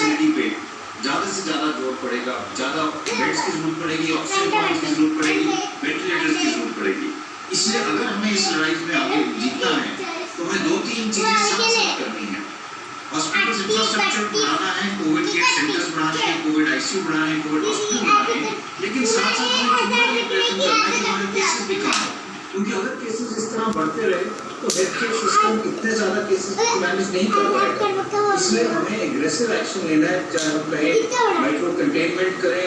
Facility पे ज़्यादा से ज़्यादा जोर पड़ेगा, ज़्यादा बेड्स की जरूरत पड़ेगी, ऑक्सीजन प्लांट्स की जरूरत पड़ेगी, वेंटिलेटर्स की जरूरत पड़ेगी। इसलिए अगर हमें इस लड़ाई में आगे जीतना है तो हमें 2-3 चीजें साथ साथ करनी है। हॉस्पिटल इंफ्रास्ट्रक्चर बढ़ाना है, कोविड केयर सेंटर्स बढ़ाने हैं, कोविड आईसीयू बढ़ाने हैं, कोविड हॉस्पिटल बढ़ाने हैं, लेकिन साथ साथ हमें ये प्रयत्न करना है कि हमारे केसेस भी कम हो, क्योंकि अगर केसेस इस तरह बढ़ते रहे तो हेल्थ केयर सिस्टम इतने ज्यादा केसेस को मैनेज नहीं कर पाएगा। इसलिए हमें एग्रेसिव एक्शन लेना है, चाहे हम कहें माइक्रो कंटेनमेंट करें,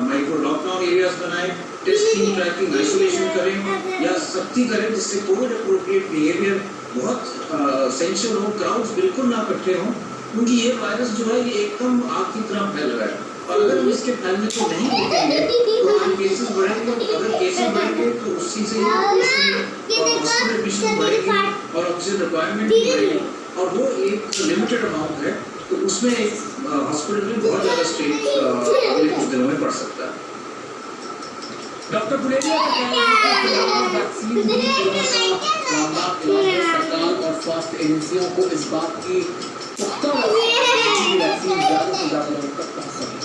माइक्रो लॉकडाउन एरियाज बनाएं, टेस्टिंग, ट्रैकिंग, आइसोलेशन करें या सख्ती करें जिससे कोविड अप्रोप्रिएट बिहेवियर बहुत एसेंशियल हो, क्राउड्स बिल्कुल ना इकट्ठे हों, क्योंकि ये वायरस जो है ये एकदम आग की तरह फैल रहा है और अगर हम इसके फैलने को नहीं रोकेंगे तो हम केसेस बढ़ेंगे, अगर केसेस बढ़ेंगे तो उसी से हॉस्पिटल एडमिशन बढ़ेगी और ऑक्सीजन रिक्वायरमेंट भी बढ़ेगी और वो एक लिमिटेड अमाउंट है, तो उसमें एक हॉस्पिटल में बहुत ज़्यादा स्ट्रेन अगले कुछ दिनों में बढ़ सकता है। डॉक्टर गुलेरिया का कहना है कि वैक्सीन की सरकार और स्वास्थ्य एजेंसियों को इस बात की पुख्ता वैक्सीन ज़्यादा से ज़्यादा लोगों तक पहुंच सके।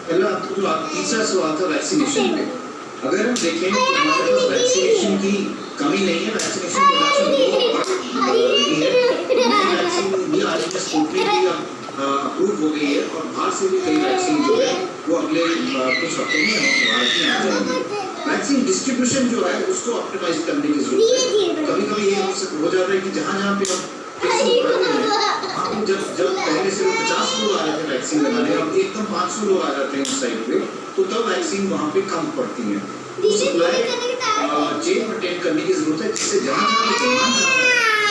पहला तो तीसरा सवाल था वैक्सीनेशन पे। अगर हम देखें तो हमारे पास वैक्सीनेशन की कमी नहीं है, वैक्सीनेशन प्रोडक्शन बढ़ रही है, वैक्सीन भी आज के स्पुतनिक की अप्रूव हो गई है और बाहर से भी कई वैक्सीन जो है वो अगले कुछ हफ्तों में भारत में आ जाएंगे। वैक्सीन डिस्ट्रीब्यूशन जो है उसको ऑप्टिमाइज करने की जरूरत है। कभी-कभी ये हो जाता है कि जहाँ पे हम केसेस बढ़ रहे हैं, हम जब पहले सिर्फ 50 लोग आ रहे थे वैक्सीन लगाने, अब एकदम 500 लोग आ जाते हैं उस साइड पे, तो तब वैक्सीन वहाँ पे कम पड़ती है। तो सप्लाई चेन मेंटेन करने की जरूरत है, जिससे जहाँ डिमांड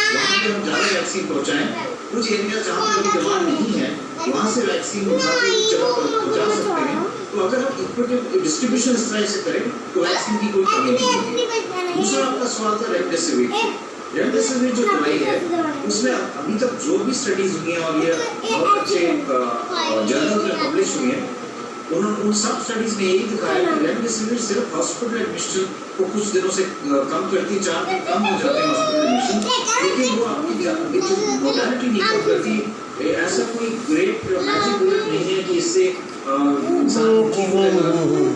वहाँ पे हम ज़्यादा वैक्सीन पहुँचाएं। कुछ एरिया जहाँ पे अभी डिमांड नहीं है वहाँ से वैक्सीन उठा के पहुँचा सकते हैं। तो अगर हम इक्विटी डिस्ट्रीब्यूशन इस तरह से करें तो वैक्सीन की कोई कमी नहीं होगी। दूसरा आपका सवाल था रेमडेसिविर। रेमडेसिविर जो दवाई है उसमें अभी तक जो भी स्टडीज हुई हैं और ये बहुत अच्छे जर्नल में पब्लिश हुई हैं, उन्होंने उन सब स्टडीज में यही दिखाया कि रेमडेसिविर सिर्फ हॉस्पिटल एडमिशन को कुछ दिनों से कम करती, 4 दिन कम हो जाते हैं हॉस्पिटल एडमिशन, लेकिन वो आपकी मोर्टेलिटी नहीं कम करती। ऐसा कोई ग्रेट मैजिक बुलेट नहीं है कि इससे इंसान ठीक हो जाएगा।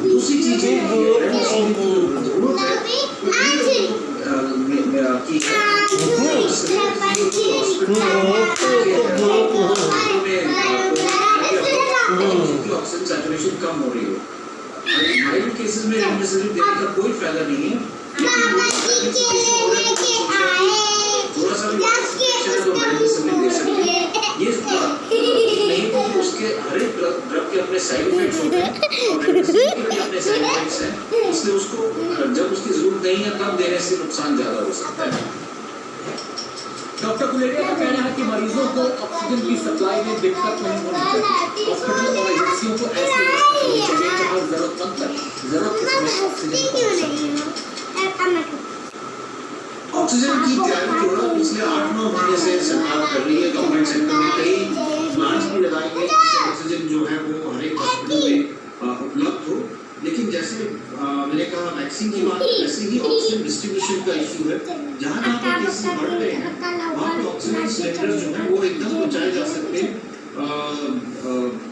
दूसरी चीजें रेमडेसिविर की जरूरत है कि ऑक्सीजन सैचुरेशन कम हो रही हो। माइल्ड केसेस में रेमडेसिविर देने का कोई फायदा नहीं है, थोड़ा सा भी तो रेमडेसिविर दे सकते हैं। ये नहीं तो उसके हर एक ड्रग के अपने साइड इफेक्ट्स होते हैं और रेमडेसिविर के भी अपने साइड इफेक्ट्स हैं, इसलिए उसको जब उसकी जरूरत नहीं है तब देने से नुकसान ज्यादा हो सकता है। डॉक्टर गुलेरिया का कहना है कि मरीजों को ऑक्सीजन की सप्लाई में दिक्कत नहीं होनी चाहिए। हॉस्पिटल और एजेंसियों को ऐसे व्यवस्था करनी चाहिए जहां जरूरतमंद तक जरूरत के समय ऑक्सीजन पहुंच सके। ऑक्सीजन की तैयारी जो है पिछले 8-9 महीने से सरकार कर रही है। गवर्नमेंट सेक्टर में कई प्लांट्स भी लगाए गए जिससे ऑक्सीजन जो है वो हर एक हॉस्पिटल में उपलब्ध हो, लेकिन जैसे मैंने कहा वैक्सीन की बात, वैसे ही ऑक्सीजन डिस्ट्रीब्यूशन का इशू है। जहाँ जहाँ पे केसेस बढ़ रहे हैं वहाँ पे ऑक्सीजन सिलेंडर जो है वो एकदम पहुँचाए जा सकते हैं।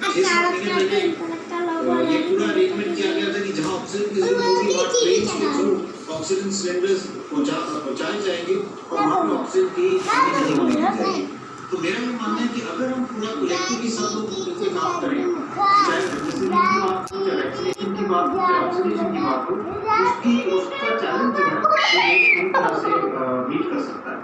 6-7 महीने पहले ये पूरा अरेंजमेंट किया गया था कि जहाँ ऑक्सीजन की जरूरत होगी वहाँ ट्रेन के थ्रू ऑक्सीजन सिलेंडर्स पहुँचाए जाएंगे और वहाँ पे ऑक्सीजन की कमी नहीं होने दी जाएगी। तो मेरा ये मानना है कि अगर हम पूरा कलेक्टिवली सब लोग मिलकर काम करें, चाहे रेमडेसिविर की बात हो, चाहे वैक्सीनेशन की बात हो, चाहे ऑक्सीनेशन की बात हो, उसका चैलेंज जो है वो पूरी तरह से मीट कर सकता है।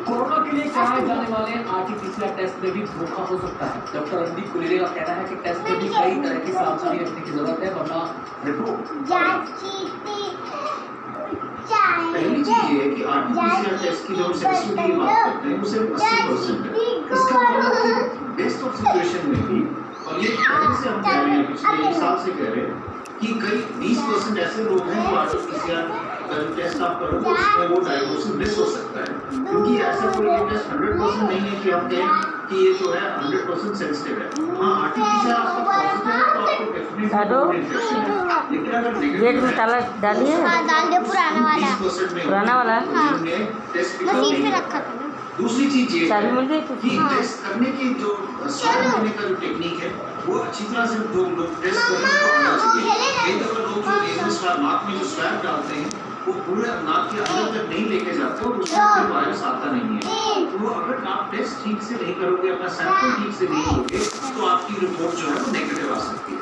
कोरोना के लिए कराए जाने वाले आरटी-पीसीआर टेस्ट में भी धोखा हो सकता है। डॉक्टर रणदीप गुलेरिया का कहना है कि टेस्ट में भी कई तरह की सावधानी रखने की जरूरत है, वरना पहली चीज ये है कि आरटी-पीसीआर टेस्ट की जो हम सेंसिटिविटी की बात करते हैं वो सिर्फ 80% है। इसका मतलब बेस्ट ऑफ सिचुएशन में भी, और ये पहले से हम कह रहे हैं, पिछले 1 साल से कह रहे हैं कि कई 20% ऐसे लोग हैं जो आरटी-पीसीआर टेस्ट आप करो तो उसमें वो डायग्नोसिस मिस हो सकता है, क्योंकि ऐसा कोई ये टेस्ट 100% नहीं है कि हम कहें कि ये जो है 100% सेंसिटिव है। हाँ, आरटी-पीसीआर आपका पॉजिटिव है तो आपको डेफिनेटली इन्फेक्शन है, लेकिन अगर नेगेटिव है ताला डालिए, डाल दे पुराना वाला पुराना वाला टेस्ट मशीन पे रखा था ना। दूसरी चीज ये चाबी है मिल गई कि टेस्ट करने की जो स्टार्ट करने का जो टेक्निक है वो अच्छी तरह से जो लोग टेस्ट कर रहे हैं तो आना चाहिए। कई दफा लोग जो नेजल स्वाब नाक में जो स्वैब डालते हैं वो पूरे नाक के अंदर तक नहीं लेके जाते और उसमें वायरस आता नहीं है। तो अगर आप टेस्ट ठीक से नहीं करोगे, अपना सैंपल ठीक से नहीं लोगे तो आपकी रिपोर्ट जो है वो नेगेटिव आ सकती है।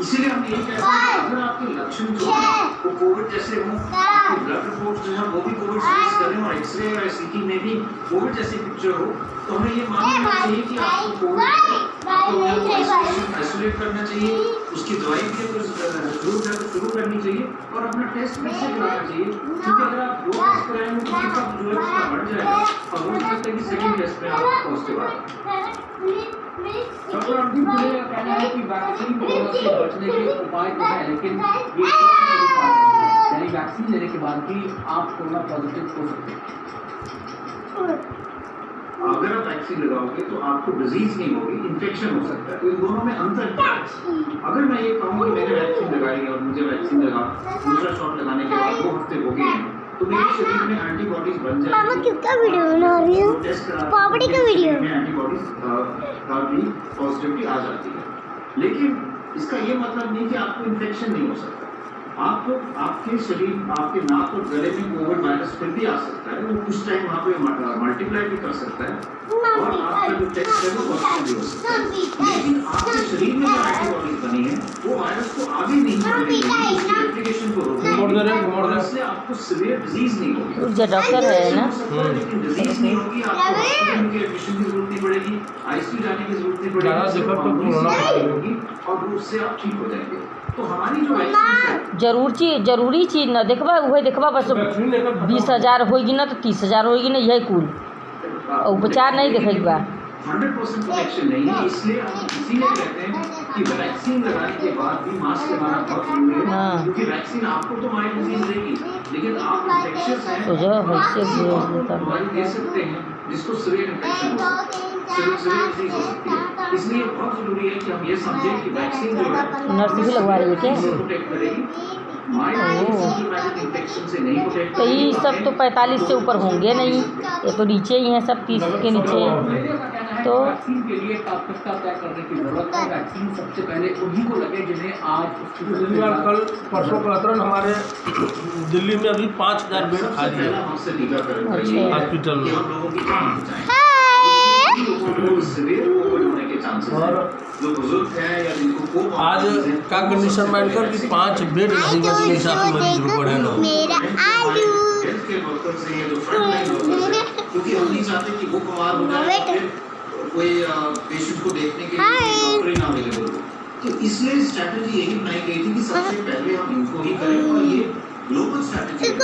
इसीलिए हम ये कहते हैं कि अगर आपके लक्षण जो है वो कोविड जैसे हों, आपकी ब्लड रिपोर्ट जो है वो भी कोविड से टेस्ट करें और एक्सरे और सीटी में भी कोविड जैसी पिक्चर हो, तो हमें ये मान लेना चाहिए कि आपको कोविड आइसोलेट करना चाहिए, उसकी दवाई भी शुरू करनी चाहिए और अपना टेस्ट फिर से कराना चाहिए। क्योंकि अगर आप 2 टेस्ट कराएंगे तो आपका जो है बढ़ जाएगा और हो सकता है कि सेकंड टेस्ट में आप पॉजिटिव आ जाए। डॉक्टर अंतिम खुले का कहना है कि वैक्सीन कोरोना से बचने के उपाय तो है, लेकिन ये यानी वैक्सीन लेने के बाद भी आप कोरोना पॉजिटिव हो सकते हैं। अगर आप वैक्सीन लगाओगे तो आपको डिजीज नहीं होगी, इन्फेक्शन हो सकता है। तो इन दोनों में अंतर क्या है? अगर मैं ये कहूँ कि मैंने वैक्सीन लगाई और मुझे वैक्सीन लगा दूसरा शॉट लगाने के बाद 2 हफ्ते हो गए हैं तो मेरे शरीर में एंटीबॉडीज बन जाएंगी। पापा किसका वीडियो बना रही हो? पापड़ी का वीडियो में एंटीबॉडीज का भी पॉजिटिविटी आ जाती है। लेकिन इसका ये मतलब नहीं कि आपको इन्फेक्शन नहीं हो सकता। आपको आपके शरीर, आपके नाक और गले में कोविड वायरस फिर भी आ सकता है, वो कुछ टाइम वहाँ पे मल्टीप्लाई भी कर सकता है और आपका जो टेस्ट है वो पॉजिटिव भी हो सकता है। लेकिन आपके शरीर में जो एंटीबॉडीज बनी है वो वायरस को आगे नहीं बढ़ने देगी, उसकी रेप्लिकेशन को रोकेगी और इससे आपको सीवियर डिजीज नहीं होगी। जो डॉक्टर है ना, लेकिन डिजीज नहीं होगी, आपको हॉस्पिटल की एडमिशन की जरूरत नहीं पड़ेगी, आईसीयू जाने की जरूरत नहीं पड़ेगी और उससे आप ठीक हो जाएंगे। तो हमारी जो वैक्सीन जरूरी चीज ना देखबा, वही देखबा बस 20,000 होगी ना तो 30,000 होगी ना, यही कुल उपचार नहीं देखेगा। 100% प्रोटेक्शन नहीं है, इसलिए हम इसीलिए कहते हैं कि वैक्सीन लगाने के बाद भी मास्क लगाना बहुत जरूरी है। हाँ। क्योंकि वैक्सीन आपको तो माइल्ड डिजीज देगी, लेकिन आप इन्फेक्शियस हैं तो जो वैसे भी दवाई दे सकते हैं जिसको सीवियर इन्फेक्शन हो सकती है, सीवियर डिजीज हो सकती है। इसलिए बहुत जरूरी है कि हम ये समझें कि वैक्सीन जो है नर्स भी लगवा रही है क्या? प्रोटेक्ट करेगी, माइल्ड सिम्प्टोमेटिक इन्फेक्शन से नहीं प्रोटेक्ट तो करेगी। ये सब तो 45 से ऊपर होंगे नहीं, ये तो नीचे ही हैं, सब 30 के नीचे हैं। बुलेरिया का कहना है तो कि वैक्सीन के लिए प्राथमिकता तय करने की जरूरत है। वैक्सीन सबसे पहले उन्हीं को लगे जिन्हें आज पिछली बार कल परसों का तुरंत हमारे दिल्ली में अभी 5,000 बेड खाली है हमसे टीकाकरण करिए हॉस्पिटल में। कि हम लोगों की जान बचाएं। लोगों को सीवियर कोविड होने के चांसेस हैं, जो बुजुर्ग हैं या जिनको आज का कंडीशन माइंड कर कि 5 बेड नहीं बचे हिसाब से मरीज में पड़ेगा। हेल्थ केयर वर्कर्स हैं, जो फ्रंट लाइन वर्कर्स हैं, क्योंकि हम नहीं चाहते कि वो बीमार हो जाए और फिर कोई पेशेंट को देखने के लिए डॉक्टर ही ना अवेलेबल हो। तो इसलिए स्ट्रैटेजी यही बनाई गई थी कि सबसे पहले हम इनको ही करें और ये ग्लोबल स्ट्रैटेजी है।